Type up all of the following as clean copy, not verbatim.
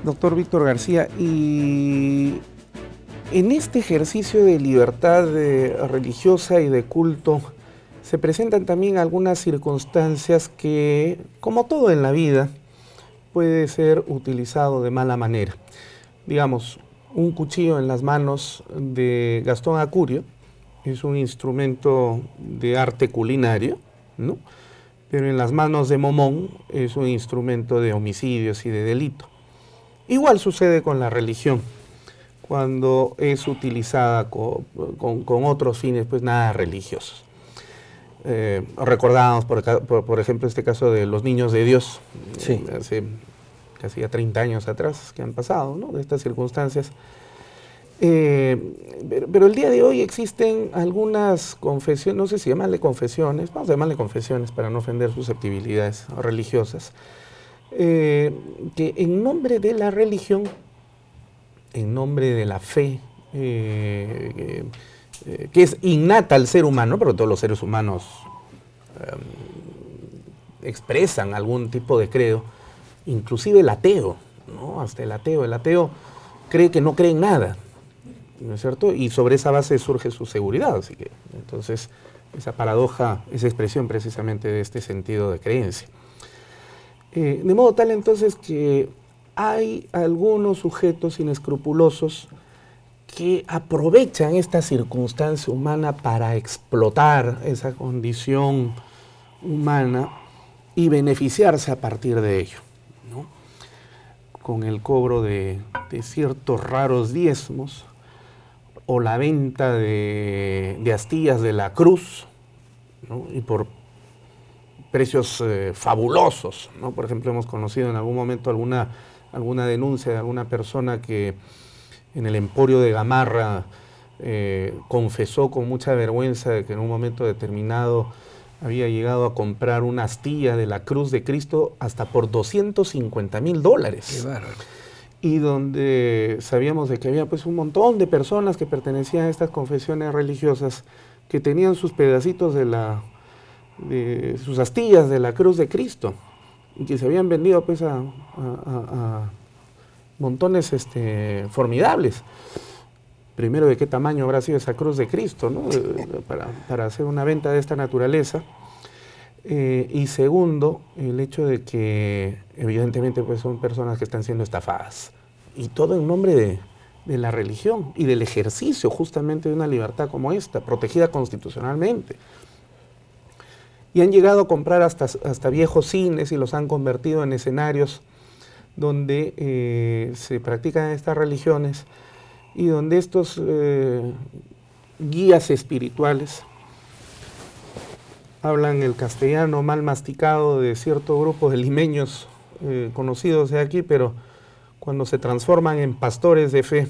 doctor Víctor García, y en este ejercicio de libertad religiosa y de culto se presentan también algunas circunstancias que, como todo en la vida, puede ser utilizado de mala manera. Digamos, un cuchillo en las manos de Gastón Acurio es un instrumento de arte culinario, ¿no? Pero en las manos de Momón es un instrumento de homicidios y de delito. Igual sucede con la religión, cuando es utilizada con otros fines, pues nada religiosos. Recordábamos, por ejemplo, este caso de los niños de Dios, sí. Hace casi ya 30 años atrás que han pasado, ¿no?, de estas circunstancias. Pero el día de hoy existen algunas confesiones, no sé si llamarle confesiones, vamos a llamarle confesiones para no ofender susceptibilidades religiosas, que en nombre de la religión, en nombre de la fe, que es innata al ser humano, pero todos los seres humanos expresan algún tipo de credo, inclusive el ateo, ¿no? Hasta el ateo cree que no cree en nada, ¿no es cierto? Y sobre esa base surge su seguridad, así que entonces esa paradoja es expresión precisamente de este sentido de creencia. De modo tal entonces que hay algunos sujetos inescrupulosos que aprovechan esta circunstancia humana para explotar esa condición humana y beneficiarse a partir de ello, ¿no? Con el cobro de ciertos raros diezmos o la venta de astillas de la cruz, ¿no? Y por precios fabulosos, ¿no? Por ejemplo, hemos conocido en algún momento alguna denuncia de alguna persona que en el Emporio de Gamarra confesó con mucha vergüenza de que en un momento determinado había llegado a comprar una astilla de la Cruz de Cristo hasta por $250,000. Qué bárbaro. Y donde sabíamos de que había pues un montón de personas que pertenecían a estas confesiones religiosas que tenían sus pedacitos de sus astillas de la Cruz de Cristo y que se habían vendido pues a montones formidables. Primero, ¿de qué tamaño habrá sido esa Cruz de Cristo, ¿no? para hacer una venta de esta naturaleza? Y segundo, el hecho de que evidentemente pues son personas que están siendo estafadas. Y todo en nombre de la religión y del ejercicio justamente de una libertad como esta, protegida constitucionalmente. Y han llegado a comprar hasta viejos cines y los han convertido en escenarios donde se practican estas religiones y donde estos guías espirituales hablan el castellano mal masticado de cierto grupo de limeños conocidos de aquí, pero cuando se transforman en pastores de fe,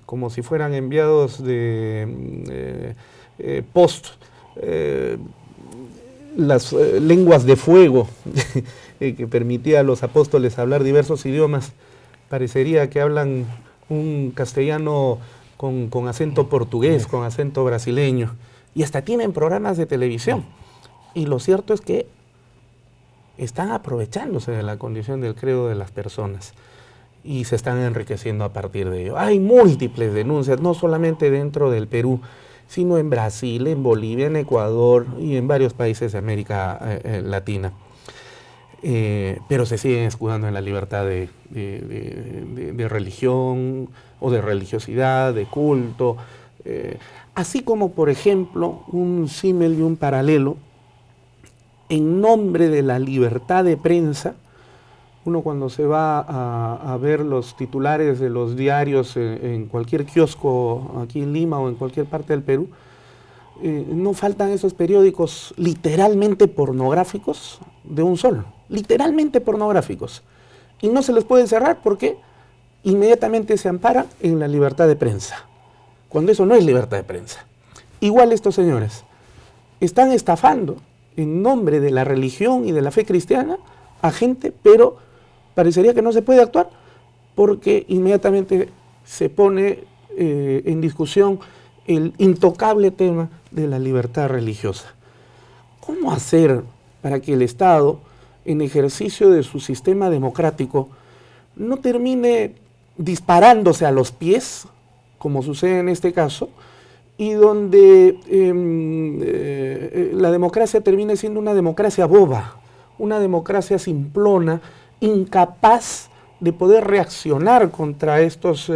como si fueran enviados de las lenguas de fuego que permitía a los apóstoles hablar diversos idiomas, parecería que hablan un castellano con acento portugués, con acento brasileño, y hasta tienen programas de televisión. Y lo cierto es que están aprovechándose de la condición del credo de las personas y se están enriqueciendo a partir de ello. Hay múltiples denuncias, no solamente dentro del Perú, sino en Brasil, en Bolivia, en Ecuador y en varios países de América Latina. Pero se siguen escudando en la libertad de religión o de religiosidad, de culto, así como, por ejemplo, un símil y un paralelo, en nombre de la libertad de prensa. Uno cuando se va a ver los titulares de los diarios en cualquier kiosco aquí en Lima o en cualquier parte del Perú, no faltan esos periódicos literalmente pornográficos de un solo, literalmente pornográficos. Y no se les puede cerrar porque inmediatamente se amparan en la libertad de prensa, cuando eso no es libertad de prensa. Igual estos señores están estafando en nombre de la religión y de la fe cristiana a gente, pero parecería que no se puede actuar porque inmediatamente se pone en discusión el intocable tema de la libertad religiosa. ¿Cómo hacer para que el Estado en ejercicio de su sistema democrático, no termine disparándose a los pies, como sucede en este caso, y donde la democracia termine siendo una democracia boba, una democracia simplona, incapaz de poder reaccionar contra estos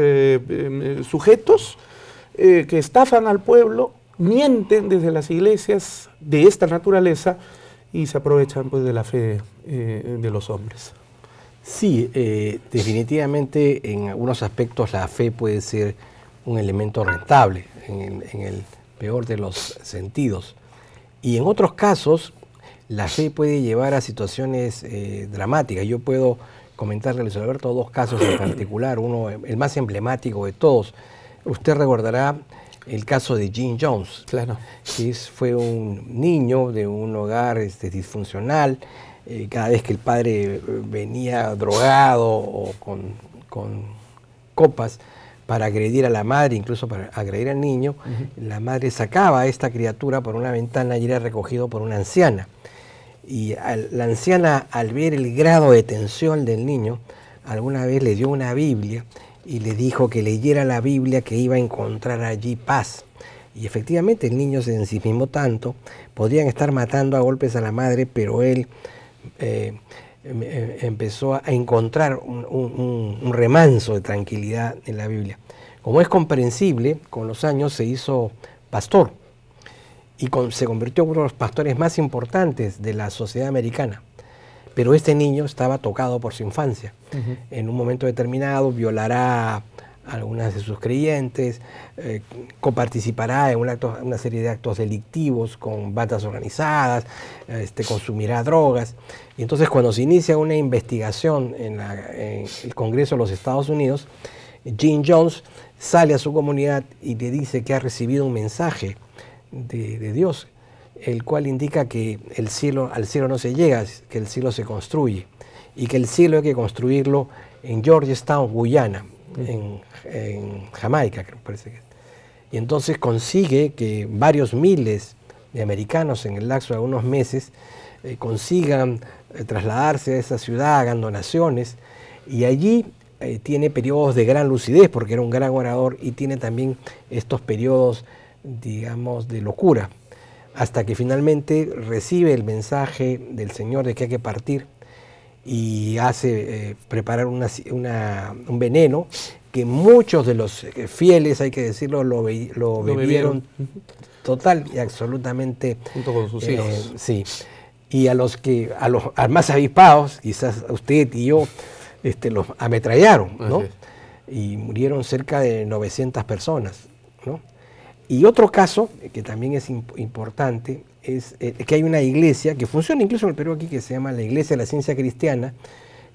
sujetos que estafan al pueblo, mienten desde las iglesias de esta naturaleza y se aprovechan pues de la fe de los hombres. Sí, definitivamente en algunos aspectos la fe puede ser un elemento rentable, en el peor de los sentidos. Y en otros casos, la fe puede llevar a situaciones dramáticas. Yo puedo comentarle a Luis Alberto dos casos en particular, uno, el más emblemático de todos. Usted recordará el caso de Jim Jones, Claro. que fue un niño de un hogar disfuncional. Cada vez que el padre venía drogado o con copas para agredir a la madre, incluso para agredir al niño, la madre sacaba a esta criatura por una ventana y era recogido por una anciana. Y la anciana, al ver el grado de tensión del niño, alguna vez le dio una Biblia y le dijo que leyera la Biblia, que iba a encontrar allí paz. Y efectivamente el niño se ensimismó tanto, podrían estar matando a golpes a la madre, pero él empezó a encontrar un remanso de tranquilidad en la Biblia. Como es comprensible, con los años se hizo pastor y se convirtió en uno de los pastores más importantes de la sociedad americana. Pero este niño estaba tocado por su infancia. En un momento determinado violará a algunas de sus creyentes, coparticipará en una serie de actos delictivos con bandas organizadas, consumirá drogas. Y entonces cuando se inicia una investigación en el Congreso de los Estados Unidos, Jim Jones sale a su comunidad y le dice que ha recibido un mensaje de Dios, el cual indica que al cielo no se llega, que el cielo se construye, y que el cielo hay que construirlo en Georgetown, Guyana, en Jamaica, creo que parece que es. Y entonces consigue que varios miles de americanos en el lapso de unos meses consigan trasladarse a esa ciudad, hagan donaciones, y allí tiene periodos de gran lucidez, porque era un gran orador, y tiene también estos periodos, digamos, de locura, hasta que finalmente recibe el mensaje del Señor de que hay que partir y hace preparar un veneno que muchos de los fieles, hay que decirlo, lo bebieron total y absolutamente. Junto con sus hijos. Sí. Y a los más avispados, quizás usted y yo, los ametrallaron, ¿no? Y murieron cerca de 900 personas, ¿no? Y otro caso, que también es importante, es que hay una iglesia que funciona incluso en el Perú aquí, que se llama la Iglesia de la Ciencia Cristiana,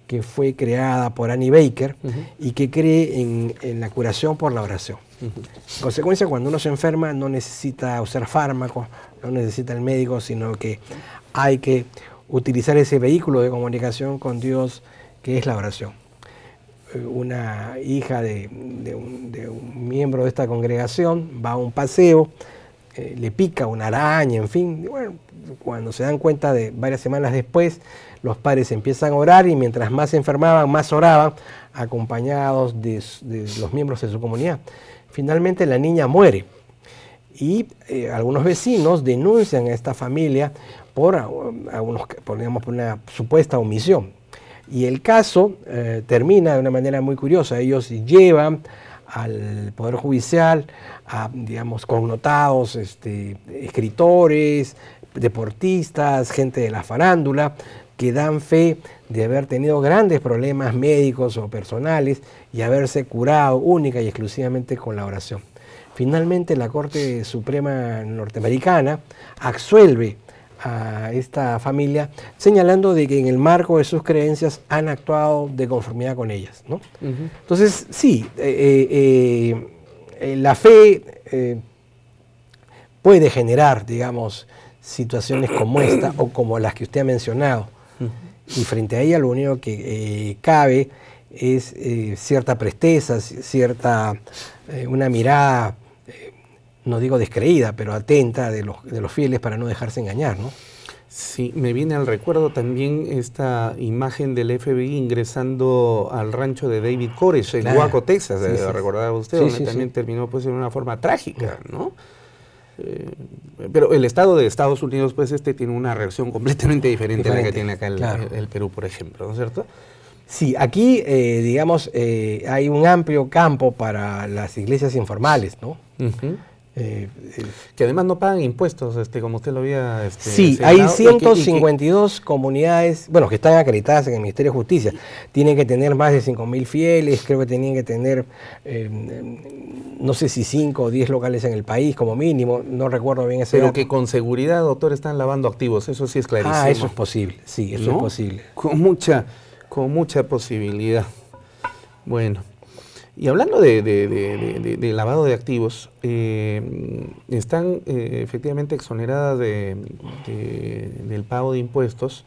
que fue creada por Annie Baker y que cree en la curación por la oración. En consecuencia, cuando uno se enferma no necesita usar fármacos, no necesita el médico, sino que hay que utilizar ese vehículo de comunicación con Dios, que es la oración. Una hija de un miembro de esta congregación va a un paseo, le pica una araña, en fin. Bueno, cuando se dan cuenta de varias semanas después, los padres empiezan a orar y mientras más se enfermaban, más oraban, acompañados de los miembros de su comunidad. Finalmente la niña muere y algunos vecinos denuncian a esta familia por una supuesta omisión. Y el caso termina de una manera muy curiosa. Ellos llevan al Poder Judicial a, digamos, connotados escritores, deportistas, gente de la farándula, que dan fe de haber tenido grandes problemas médicos o personales y haberse curado única y exclusivamente con la oración. Finalmente la Corte Suprema norteamericana absuelve a esta familia, señalando de que en el marco de sus creencias han actuado de conformidad con ellas, ¿no? Entonces, sí, la fe puede generar, digamos, situaciones como esta o como las que usted ha mencionado, y frente a ella lo único que cabe es cierta presteza, una mirada, no digo descreída, pero atenta de los fieles para no dejarse engañar, ¿no? Sí, me viene al recuerdo también esta imagen del FBI ingresando al rancho de David Koresh en Waco, Texas, recordaba usted, donde también terminó pues en una forma trágica, ¿no? Pero el Estado de Estados Unidos pues tiene una reacción completamente diferente a la que tiene acá el Perú, por ejemplo, ¿no es cierto? Sí, aquí, digamos, hay un amplio campo para las iglesias informales, ¿no? Que además no pagan impuestos, como usted lo había sí, hay 152 comunidades, bueno, que están acreditadas en el Ministerio de Justicia. Tienen que tener más de 5.000 fieles, creo que tenían que tener, no sé si 5 o 10 locales en el país como mínimo, no recuerdo bien ese dato. Que con seguridad, doctor, están lavando activos, eso sí es clarísimo. Ah, eso es posible, sí, eso es posible. Con mucha posibilidad. Bueno. Y hablando de lavado de activos, están efectivamente exoneradas del pago de impuestos,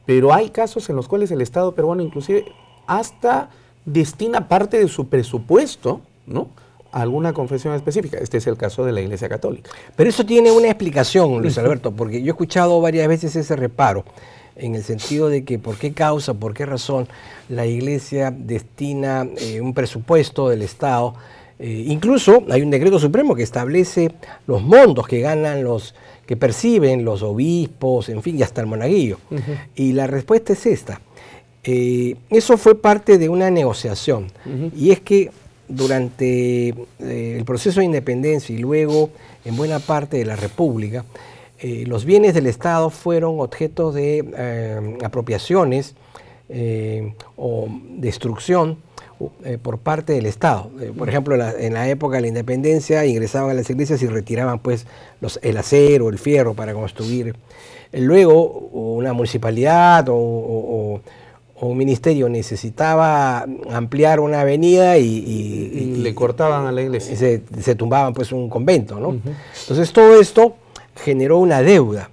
pero hay casos en los cuales el Estado peruano inclusive hasta destina parte de su presupuesto, ¿no?, a alguna confesión específica. Este es el caso de la Iglesia Católica. Pero eso tiene una explicación, Luis Alberto, porque yo he escuchado varias veces ese reparo, en el sentido de que por qué causa, por qué razón la Iglesia destina un presupuesto del Estado. Incluso hay un decreto supremo que establece los montos que ganan que perciben los obispos, en fin, y hasta el monaguillo. Y la respuesta es esta. Eso fue parte de una negociación. Y es que durante el proceso de independencia y luego en buena parte de la República, los bienes del Estado fueron objeto de apropiaciones o destrucción por parte del Estado. Por ejemplo, en la época de la independencia ingresaban a las iglesias y retiraban pues el acero, el fierro para construir. Luego una municipalidad o un ministerio necesitaba ampliar una avenida y le cortaban a la iglesia. Y se tumbaban pues un convento, ¿no? Entonces todo esto generó una deuda,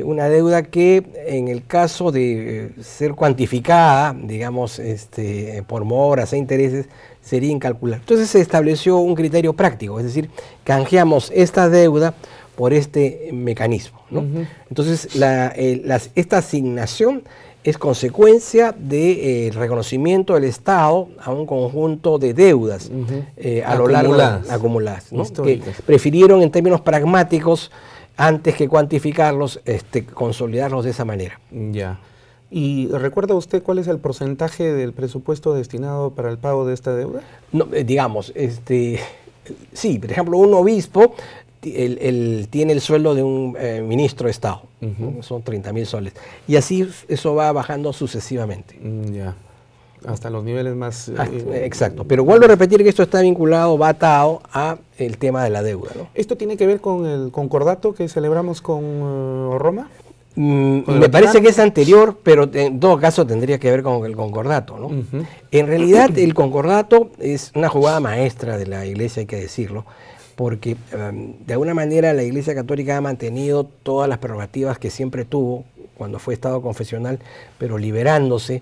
una deuda que en el caso de ser cuantificada, digamos, por moras e intereses, sería incalculable. Entonces se estableció un criterio práctico, es decir, canjeamos esta deuda por este mecanismo, ¿no? Entonces esta asignación es consecuencia del reconocimiento del Estado a un conjunto de deudas a lo largo acumuladas, ¿no?, que prefirieron en términos pragmáticos, antes que cuantificarlos, consolidarlos de esa manera. Ya. ¿Y recuerda usted cuál es el porcentaje del presupuesto destinado para el pago de esta deuda? No, digamos, sí, por ejemplo, un obispo él tiene el sueldo de un ministro de Estado, son 30.000 soles, y así eso va bajando sucesivamente. Ya. Hasta los niveles más... exacto, pero vuelvo a repetir que esto está vinculado, va atado a el tema de la deuda, ¿no? ¿Esto tiene que ver con el concordato que celebramos con Roma? Me parece que es anterior, pero en todo caso tendría que ver con el concordato, ¿no? En realidad el concordato es una jugada maestra de la Iglesia, hay que decirlo, porque de alguna manera la Iglesia Católica ha mantenido todas las prerrogativas que siempre tuvo cuando fue Estado confesional, pero liberándose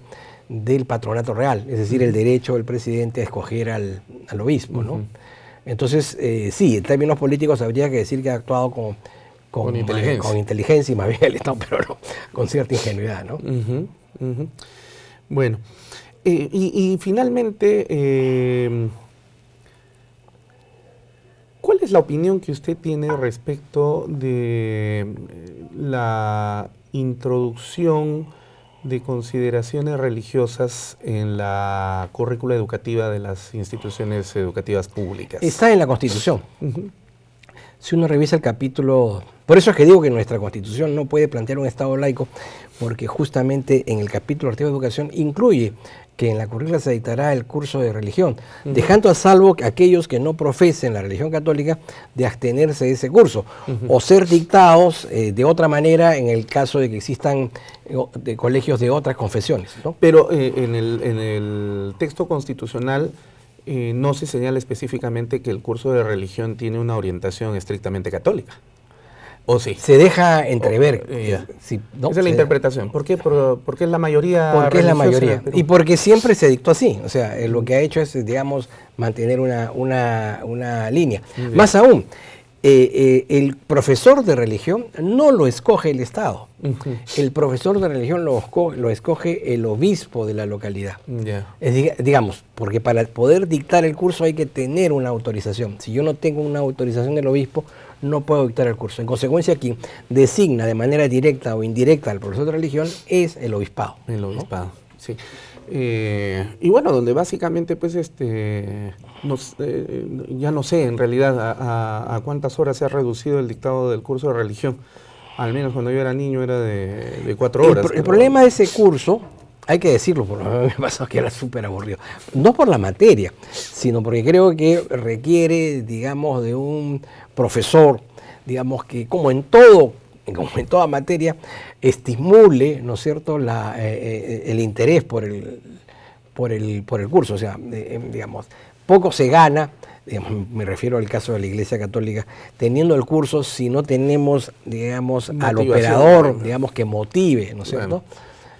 del patronato real, es decir, el derecho del presidente a escoger al obispo, ¿no? Entonces, sí, en términos políticos habría que decir que ha actuado con inteligencia y más bien el Estado, pero no, con cierta ingenuidad, ¿no? Bueno, y finalmente, ¿cuál es la opinión que usted tiene respecto de la introducción de consideraciones religiosas en la currícula educativa de las instituciones educativas públicas? Está en la Constitución. Si uno revisa el capítulo... Por eso es que digo que nuestra Constitución no puede plantear un Estado laico, porque justamente en el capítulo artículo de educación incluye que en la currícula se dictará el curso de religión, dejando a salvo a aquellos que no profesen la religión católica de abstenerse de ese curso, o ser dictados de otra manera en el caso de que existan de colegios de otras confesiones, ¿no? Pero en el texto constitucional no se señala específicamente que el curso de religión tiene una orientación estrictamente católica. ¿O sí? Se deja entrever. Sí, ¿no? Esa es la interpretación. ¿Por qué? Porque es la mayoría. Porque es la mayoría. Y porque siempre se dictó así. O sea, lo que ha hecho es, digamos, mantener una línea. Más aún, el profesor de religión no lo escoge el Estado. El profesor de religión lo escoge el obispo de la localidad. Digamos, porque para poder dictar el curso hay que tener una autorización. Si yo no tengo una autorización del obispo, no puedo dictar el curso. En consecuencia, quien designa de manera directa o indirecta al profesor de religión es el obispado. El obispado, ¿no? Sí. Y bueno, donde básicamente pues ya no sé en realidad a cuántas horas se ha reducido el dictado del curso de religión. Al menos cuando yo era niño era de 4 horas. El problema de ese curso, hay que decirlo, porque a mí me pasó que era súper aburrido. No por la materia, sino porque creo que requiere, digamos, de un profesor, digamos, que como en toda materia, estimule, ¿no es cierto?, el interés por el curso. O sea, digamos, poco se gana, digamos, me refiero al caso de la Iglesia Católica, teniendo el curso si no tenemos, digamos, al operador, digamos, que motive, ¿no es cierto?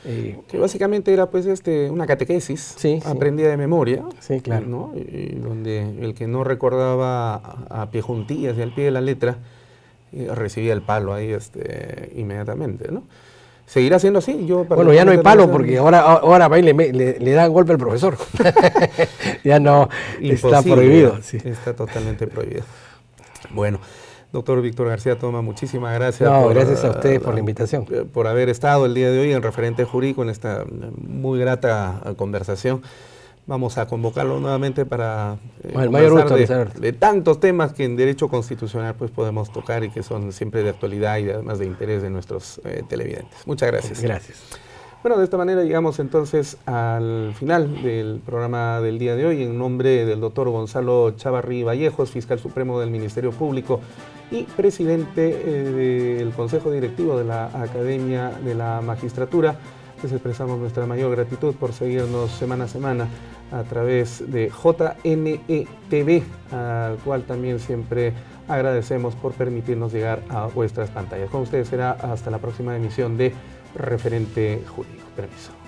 Que básicamente era pues una catequesis aprendida de memoria, sí, claro, ¿no? Y donde el que no recordaba a pie juntillas y al pie de la letra recibía el palo ahí inmediatamente, ¿no? ¿Seguirá siendo así? Bueno, ya no hay palo porque ahora va y le da golpe al profesor. Ya no, está prohibido. Sí. Está totalmente prohibido. Bueno, doctor Víctor García Toma, muchísimas gracias. Gracias a ustedes por la invitación. Por haber estado el día de hoy en Referente Jurídico en esta muy grata conversación. Vamos a convocarlo nuevamente para el mayor gusto de tantos temas que en derecho constitucional pues podemos tocar y que son siempre de actualidad y además de interés de nuestros televidentes. Muchas gracias. Gracias. Bueno, de esta manera llegamos entonces al final del programa del día de hoy. En nombre del doctor Gonzalo Chávarri Vallejos, fiscal supremo del Ministerio Público y presidente del Consejo Directivo de la Academia de la Magistratura, les expresamos nuestra mayor gratitud por seguirnos semana a semana a través de JNE-TV, al cual también siempre agradecemos por permitirnos llegar a vuestras pantallas. Con ustedes será hasta la próxima emisión de Referente Jurídico. Permiso.